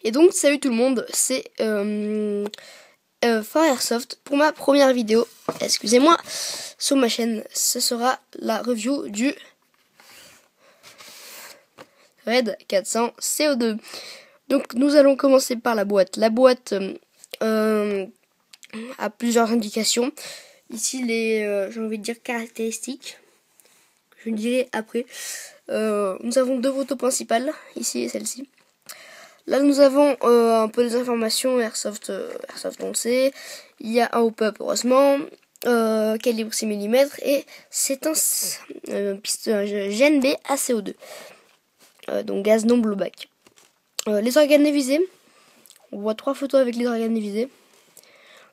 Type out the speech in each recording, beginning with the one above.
Et donc salut tout le monde, c'est Fort Airsoft pour ma première vidéo, excusez-moi, sur ma chaîne. Ce sera la review du Red 400 CO2. Donc nous allons commencer par la boîte. La boîte a plusieurs indications. Ici les, j'ai envie de dire, caractéristiques. Je dirai après. Nous avons deux photos principales, ici et celle-ci. Là, nous avons un peu des informations Airsoft, Airsoft on sait. Il y a un hop-up, heureusement. Calibre 6 mm. Et c'est un GNB à CO2. Donc gaz non blowback. Les organes visés. On voit trois photos avec les organes visés.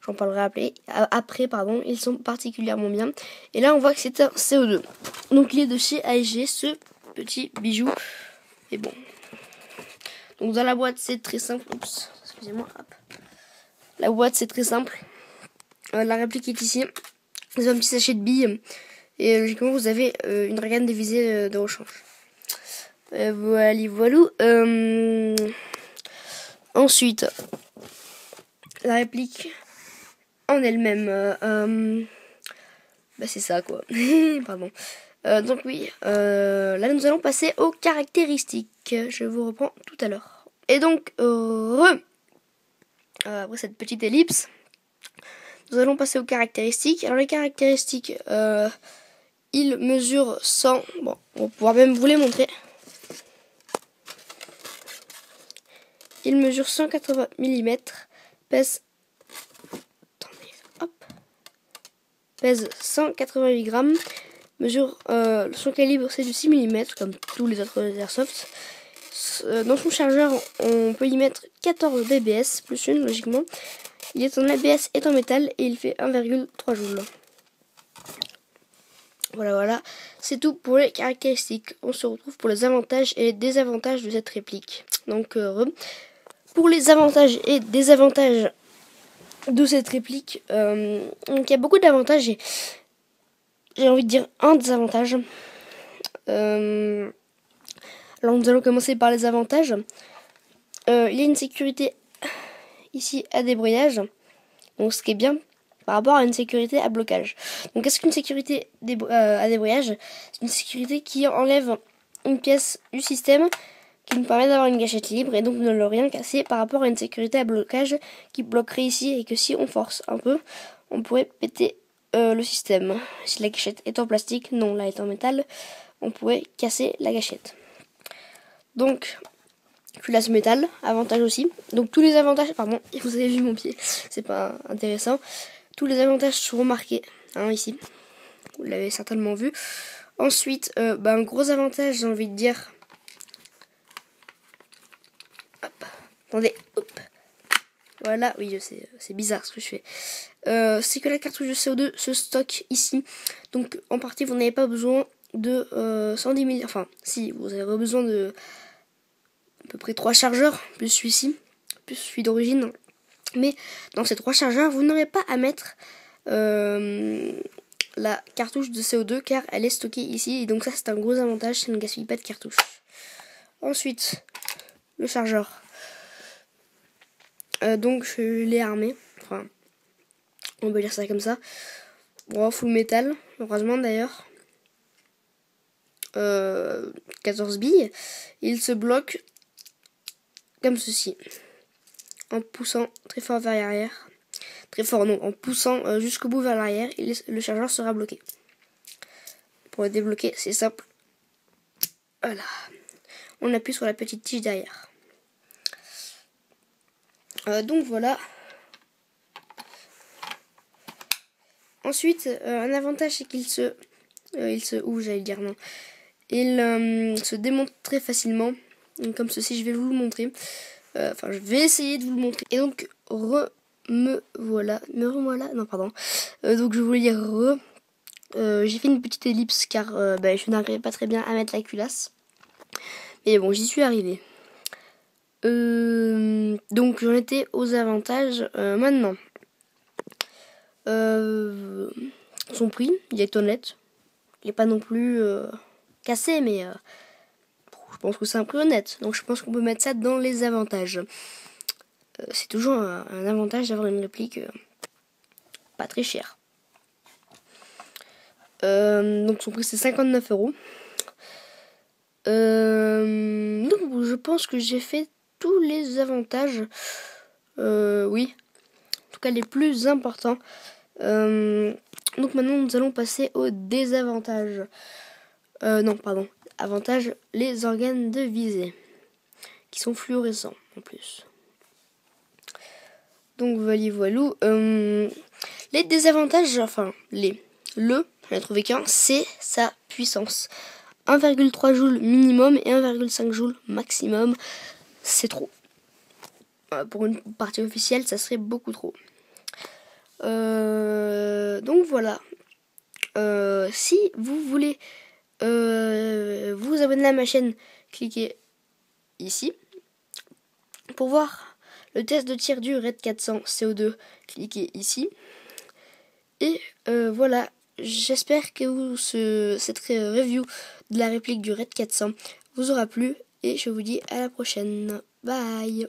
J'en parlerai après, pardon. Ils sont particulièrement bien. Et là, on voit que c'est un CO2. Donc, il est de chez AEG, ce petit bijou. Et bon. Donc, dans la boîte, c'est très simple. Oups, excusez-moi. Hop. La boîte, c'est très simple. La réplique est ici. Vous avez un petit sachet de billes. Et logiquement, vous avez une organe dévisée de rechange. Voilà. Ensuite, la réplique en elle-même, c'est ça quoi. Pardon. Donc oui, là nous allons passer aux caractéristiques. Je vous reprends tout à l'heure. Et donc, après cette petite ellipse, nous allons passer aux caractéristiques. Alors les caractéristiques, il mesure 100. Bon, on va pouvoir même vous les montrer. Il mesure 180 mm, pèse 188 grammes, mesure son calibre c'est du 6 mm comme tous les autres Airsoft. Dans son chargeur on peut y mettre 14 dBs plus une logiquement. Il est en ABS et en métal et il fait 1,3 joules. Voilà, c'est tout pour les caractéristiques. On se retrouve pour les avantages et les désavantages de cette réplique. Donc pour les avantages et désavantages de cette réplique, donc il y a beaucoup d'avantages et j'ai envie de dire un désavantage. Alors nous allons commencer par les avantages. Il y a une sécurité ici à débrayage, donc ce qui est bien par rapport à une sécurité à blocage. Donc qu'est-ce qu'une sécurité à débrayage? C'est une sécurité qui enlève une pièce du système qui nous permet d'avoir une gâchette libre et donc de ne rien casser par rapport à une sécurité à blocage qui bloquerait ici et que si on force un peu, on pourrait péter le système. Si la gâchette est en plastique, non, là est en métal, on pourrait casser la gâchette. Donc, culasse métal, avantage aussi. Donc tous les avantages, pardon, vous avez vu mon pied, c'est pas intéressant. Tous les avantages sont remarqués, ici. Vous l'avez certainement vu. Ensuite, un gros avantage, j'ai envie de dire. Hop, attendez, hop. Voilà, oui, je sais, c'est bizarre ce que je fais. C'est que la cartouche de CO2 se stocke ici. Donc, en partie, vous n'avez pas besoin de 110 000. Enfin, si, vous avez besoin de à peu près 3 chargeurs, plus celui-ci, plus celui d'origine. Mais dans ces 3 chargeurs, vous n'aurez pas à mettre la cartouche de CO2 car elle est stockée ici. Et donc ça, c'est un gros avantage, ça ne gaspille pas de cartouche. Ensuite, le chargeur. Donc je l'ai armé. Enfin, on peut dire ça comme ça. Bon, full métal, heureusement d'ailleurs. 14 billes. Il se bloque comme ceci. En poussant très fort vers l'arrière. Très fort, non. En poussant jusqu'au bout vers l'arrière, le chargeur sera bloqué. Pour le débloquer, c'est simple. Voilà. On appuie sur la petite tige derrière. Donc voilà. Ensuite, un avantage, c'est qu'il se démonte très facilement. Donc, comme ceci, je vais vous le montrer. Enfin, je vais essayer de vous le montrer. Et donc, me revoilà. Non, pardon. Donc, je voulais dire j'ai fait une petite ellipse car je n'arrivais pas très bien à mettre la culasse. Mais bon, j'y suis arrivée. Donc, j'en étais aux avantages. Maintenant, son prix, il est honnête. Il n'est pas non plus cassé, mais je pense que c'est un prix honnête. Donc je pense qu'on peut mettre ça dans les avantages. C'est toujours un avantage d'avoir une réplique pas très chère. Donc son prix c'est 59 €. Donc je pense que j'ai fait tous les avantages. Oui. En tout cas les plus importants. Donc maintenant nous allons passer aux désavantages. Non, pardon. Avantages, les organes de visée. Qui sont fluorescents en plus. Donc voilou. Les désavantages, enfin j'en ai trouvé qu'un, c'est sa puissance. 1,3 joules minimum et 1,5 joules maximum. C'est trop. Pour une partie officielle, ça serait beaucoup trop. Donc voilà. Si vous voulez vous abonner à ma chaîne, cliquez ici. Pour voir le test de tir du RAID 400 CO2, cliquez ici. Et voilà, j'espère que cette review de la réplique du RAID 400 vous aura plu. Et je vous dis à la prochaine. Bye!